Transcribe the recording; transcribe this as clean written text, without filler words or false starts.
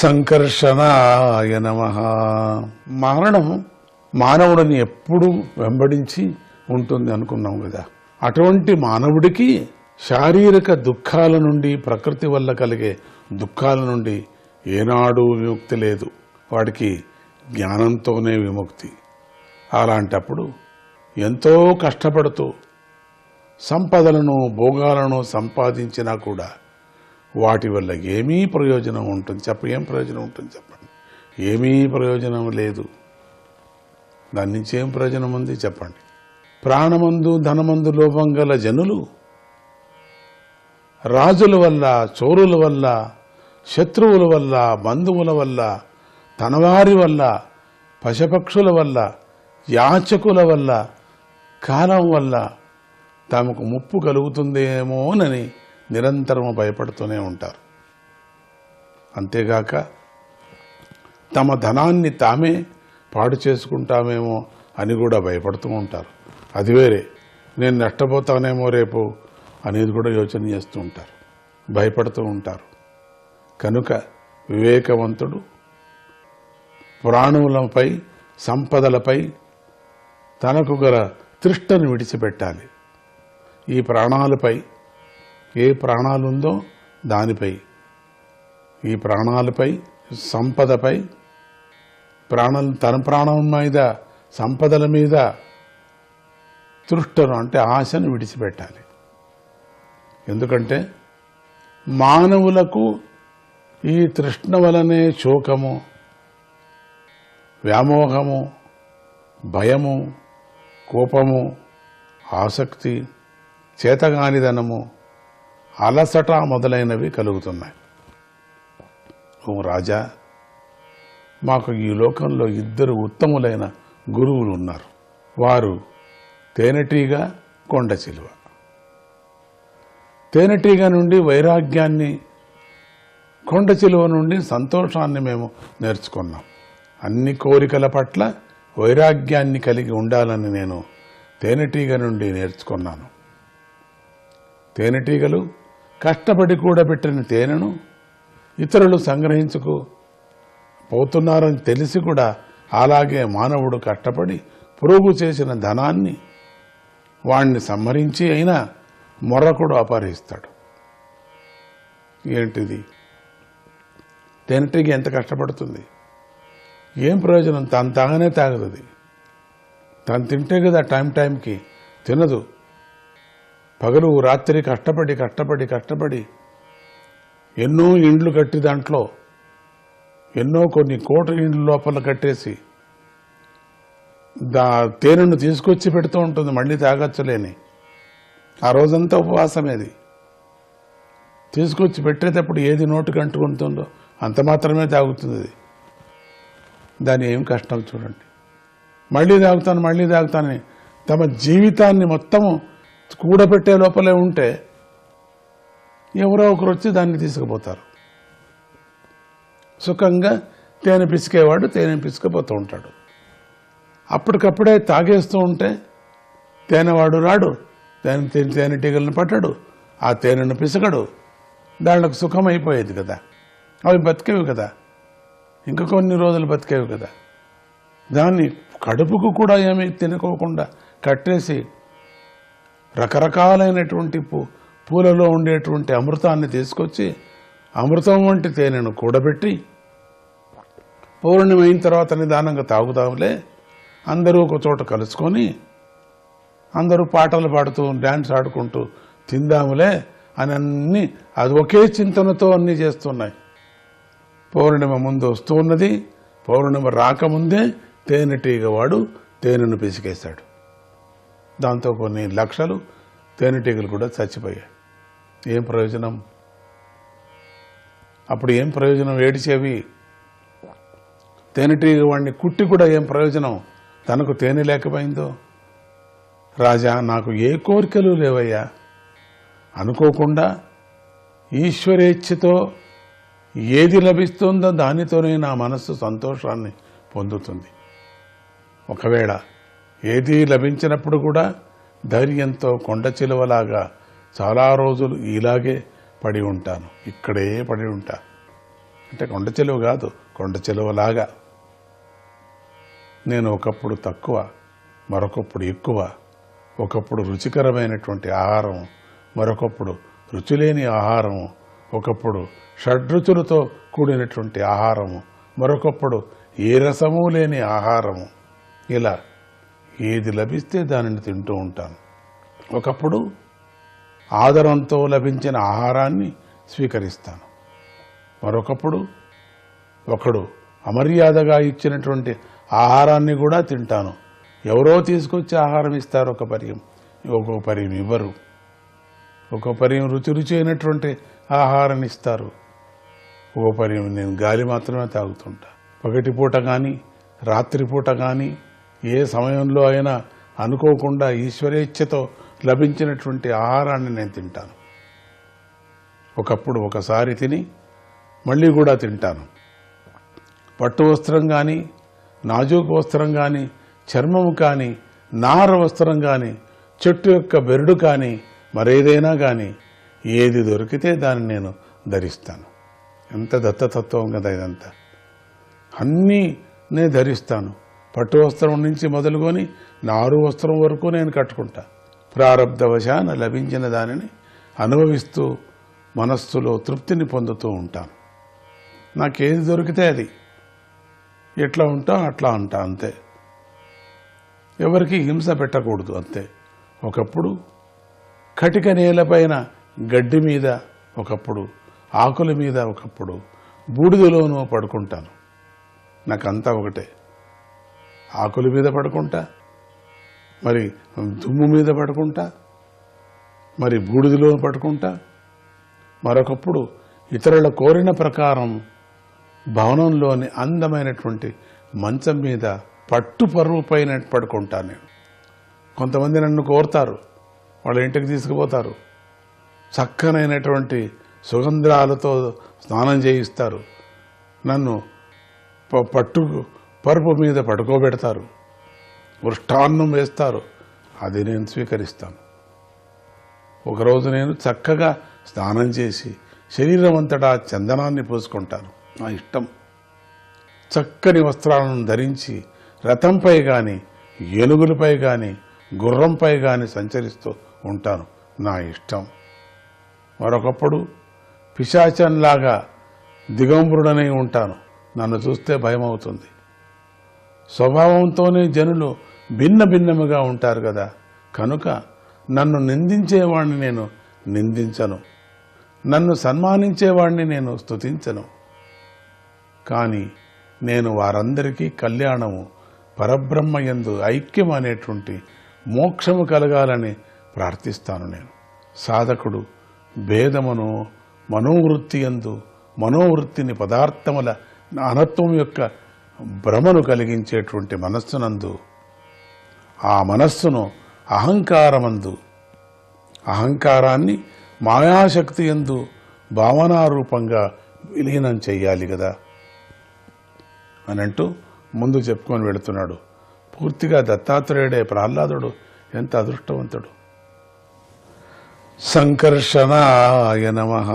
సంకర్షణాయ నమః. మరణం మానవుడిని ఎప్పుడూ వెంబడించి ఉంటుంది అనుకున్నాం కదా. అటువంటి మానవుడికి శారీరక దుఃఖాల నుండి, ప్రకృతి వల్ల కలిగే దుఃఖాల నుండి ఏనాడు విముక్తి లేదు. వాడికి జ్ఞానంతోనే విముక్తి. అలాంటప్పుడు ఎంతో కష్టపడుతూ సంపదలను, భోగాలను సంపాదించినా కూడా వాటి వల్ల ఏమీ ప్రయోజనం ఉంటుంది ఏం ప్రయోజనం ఉంటుంది చెప్పండి? ఏమీ ప్రయోజనం లేదు. దాని నుంచి ఏం ప్రయోజనం ఉంది చెప్పండి? ప్రాణమందు ధనమందు లోభం గల జనులు రాజుల వల్ల, చోరుల వల్ల, శత్రువుల వల్ల, బంధువుల వల్ల, తనవారి వల్ల, పశుపక్షుల వల్ల, యాచకుల వల్ల, కాలం వల్ల తమకు ముప్పు కలుగుతుందేమోనని నిరంతరం భయపడుతూనే ఉంటారు. అంతేగాక తమ ధనాన్ని తామే పాడు చేసుకుంటామేమో అని కూడా భయపడుతూ ఉంటారు. అది వేరే, నేను నష్టపోతానేమో రేపు అనేది కూడా యోచన చేస్తూ ఉంటారు, భయపడుతూ ఉంటారు. కనుక వివేకవంతుడు ప్రాణులపై, సంపదలపై తనకు గల తృష్ణను విడిచిపెట్టాలి. ఈ ప్రాణాలపై ఏ ప్రాణాలుందో దానిపై, ఈ ప్రాణాలపై, సంపదపై, తన ప్రాణం మీద, సంపదల మీద తృష్ణను అంటే ఆశను విడిచిపెట్టాలి. ఎందుకంటే మానవులకు ఈ తృష్ణ వలనే శోకము, వ్యామోహము, భయము, కోపము, ఆసక్తి, చేతగానిదనము, అలసట మొదలైనవి కలుగుతున్నాయి. ఓ రాజా, మాకు ఈ లోకంలో 2 ఉత్తములైన గురువులు ఉన్నారు. వారు తేనెటీగ, కొండ చిలువ. తేనెటీగ నుండి వైరాగ్యాన్ని, కొండ చిలువ నుండి సంతోషాన్ని మేము నేర్చుకున్నాం. అన్ని కోరికల పట్ల వైరాగ్యాన్ని కలిగి ఉండాలని నేను తేనెటీగ నుండి నేర్చుకున్నాను. తేనెటీగలు కష్టపడి కూడబెట్టిన తేనెను ఇతరులు సంగ్రహించుకు పోతున్నారని తెలిసి కూడా అలాగే మానవుడు కష్టపడి ప్రోగు చేసిన ధనాన్ని వాణ్ణి సంహరించి అయినా మొర్రకుడు అపహరిస్తాడు. ఏంటిది? తేనెటీగ ఎంత కష్టపడుతుంది? ఏం ప్రయోజనం? తను తాగనే తాగదు. తను తింటే కదా టైంకి తినదు. పగలు రాత్రి కష్టపడి ఎన్నో ఇండ్లు కట్టి దాంట్లో కొన్ని కోట్ల ఇండ్ల లోపల కట్టేసి తేనెను తీసుకొచ్చి పెడుతూ ఉంటుంది. మళ్ళీ తాగొచ్చలేని ఆ రోజంతా ఉపవాసమేది. తీసుకొచ్చి పెట్టేటప్పుడు ఏది నోటికి అంటుకుంటుందో అంత మాత్రమే తాగుతుంది. దాని ఏం కష్టం చూడండి. మళ్ళీ తాగుతానని తమ జీవితాన్ని మొత్తము కూడబెట్టే లోపలే ఉంటే ఎవరో ఒకరు వచ్చి దాన్ని తీసుకుపోతారు. సుఖంగా తేనె పిసికేవాడు తేనె పిసుకుపోతూ ఉంటాడు. అప్పటికప్పుడే తాగేస్తూ ఉంటే తేనెవాడు రాడు, తేనెటీగలను పట్టడు, ఆ తేనెను పిసకడు. దానికి సుఖం అయిపోయేది కదా. అవి బతికేవి కదా, ఇంకా కొన్ని రోజులు బతికేవి కదా. దాన్ని కడుపుకు కూడా ఏమీ తినుకోకుండా కట్టేసి రకరకాలైనటువంటి పూలలో ఉండేటువంటి అమృతాన్ని తీసుకొచ్చి అమృతం వంటి తేనెను కూడబెట్టి పౌర్ణమి అయిన తర్వాత నిదానంగా తాగుతాములే, అందరూ ఒక చోట కలుసుకొని అందరూ పాటలు పాడుతూ డ్యాన్స్ ఆడుకుంటూ తిందాములే అని అన్నీ అది ఒకే చింతనతో అన్నీ చేస్తున్నాయి. పౌర్ణిమ ముందు వస్తూ ఉన్నది, పౌర్ణిమ రాకముందే తేనెటీగ వాడు తేనెను పిసికేశాడు. దాంతో కొన్ని లక్షలు తేనెటీగలు కూడా చచ్చిపోయాయి. ఏం ప్రయోజనం? అప్పుడు ఏం ప్రయోజనం? ఏడిచేవి తేనెటీగ వాడిని కుట్టి కూడా ఏం ప్రయోజనం? తనకు తేనె లేకపోయిందో. రాజా, నాకు ఏ కోరికలు లేవయ్యా. అనుకోకుండా ఈశ్వరేచ్ఛతో ఏది లభిస్తుందో దానితోనే నా మనస్సు సంతోషాన్ని పొందుతుంది. ఒకవేళ ఏది లభించినప్పుడు కూడా ధైర్యంతో కొండ చిలువలాగా చాలా రోజులు ఇలాగే పడి ఉంటాను, ఇక్కడే పడి ఉంటా. అంటే కొండ చిలువ కాదు, కొండ చిలువలాగా నేను ఒకప్పుడు తక్కువ, మరొకప్పుడు ఎక్కువ, ఒకప్పుడు రుచికరమైనటువంటి ఆహారం, మరొకప్పుడు రుచిలేని ఆహారము, ఒకప్పుడు షడ్రుచులతో కూడినటువంటి ఆహారము, మరొకప్పుడు ఏ రసము లేని ఆహారము. ఇలా ఏది లభిస్తే దానిని తింటూ ఉంటాను. ఒకప్పుడు ఆదరంతో లభించిన ఆహారాన్ని స్వీకరిస్తాను, మరొకప్పుడు ఒకడు అమర్యాదగా ఇచ్చినటువంటి ఆహారాన్ని కూడా తింటాను. ఎవరో తీసుకొచ్చి ఆహారం ఇస్తారు, ఒక పరియం, ఒక్కొక్క పరియం ఇవ్వరు. ఒక పరియం రుచి అయినటువంటి ఆహారాన్ని ఇస్తారు, ఒక పరియం నేను గాలి మాత్రమే తాగుతుంటా. పగటిపూట కానీ రాత్రిపూట కానీ ఏ సమయంలో అయినా అనుకోకుండా ఈశ్వరేచ్ఛతో లభించినటువంటి ఆహారాన్ని నేను తింటాను. ఒకప్పుడు ఒకసారి తిని మళ్ళీ కూడా తింటాను. పట్టు వస్త్రం కానీ, నాజూకు వస్త్రం కానీ, చర్మము కానీ, నార వస్త్రం కానీ, చెట్టు యొక్క బెరడు కానీ, మరేదైనా కానీ ఏది దొరికితే దాన్ని నేను ధరిస్తాను. ఎంత దత్తతత్వం కదా ఇదంతా. అన్నీ నేను ధరిస్తాను. పట్టు వస్త్రం నుంచి మొదలుకొని నారు వస్త్రం వరకు నేను కట్టుకుంటా. ప్రారబ్ధవశాన లభించిన దానిని అనుభవిస్తూ మనస్సులో తృప్తిని పొందుతూ ఉంటాను. నాకేది దొరికితే అది, ఎట్లా ఉంటా అట్లా ఉంటా, అంతే. ఎవరికి హింస పెట్టకూడదు, అంతే. ఒకప్పుడు కటిక నేలపైన గడ్డి మీద, ఒకప్పుడు ఆకుల మీద, ఒకప్పుడు బూడిదలోనూ పడుకుంటాను. నాకంతా ఒకటే. ఆకుల మీద పడుకుంటా, మరి దుమ్ము మీద పడుకుంటా, మరి బూడిదలో పడుకుంటా, మరొకప్పుడు ఇతరుల కోరిన ప్రకారం భవనంలోని అందమైనటువంటి మంచం మీద పట్టు పరువు పైన పడుకుంటాను నేను. కొంతమంది నన్ను కోరుతారు, వాళ్ళ ఇంటికి తీసుకుపోతారు, చక్కనైనటువంటి సుగంధాలతో స్నానం చేయిస్తారు, నన్ను పట్టు పరుపు మీద పడుకోబెడతారు, మృష్టాన్నం వేస్తారు, అది నేను స్వీకరిస్తాను. ఒకరోజు నేను చక్కగా స్నానం చేసి శరీరం అంతటా చందనాన్ని పూసుకుంటాను, నా ఇష్టం. చక్కని వస్త్రాలను ధరించి రథంపై కానీ, ఏనుగులపై కానీ, గుర్రంపై కానీ సంచరిస్తూ ఉంటాను, నా ఇష్టం. మరొకప్పుడు పిశాచంలాగా దిగంబరుడనై ఉంటాను, నన్ను చూస్తే భయం అవుతుంది. స్వభావంతోనే జనులు భిన్న భిన్నముగా ఉంటారు కదా, కనుక నన్ను నిందించేవాడిని నేను నిందించను, నన్ను సన్మానించేవాడిని నేను స్తుతించను. కానీ నేను వారందరికీ కళ్యాణము, పరబ్రహ్మయందు ఐక్యం అనేటువంటి మోక్షము కలగాలని ప్రార్థిస్తాను. నేను సాధకుడు భేదమును మనోవృత్తి యందు, మనోవృత్తిని పదార్థముల అనత్వం యొక్క భ్రమను కలిగించేటువంటి మనస్సునందు, ఆ మనస్సును అహంకారమందు, అహంకారాన్ని మాయాశక్తి యందు భావనారూపంగా విలీనం చెయ్యాలి కదా అని అంటూ ముందు చెప్పుకొని వెళుతున్నాడు. పూర్తిగా దత్తాత్రేయుడే ప్రహ్లాదుడు ఎంత అదృష్టవంతుడు. సంకర్షణాయ నమః.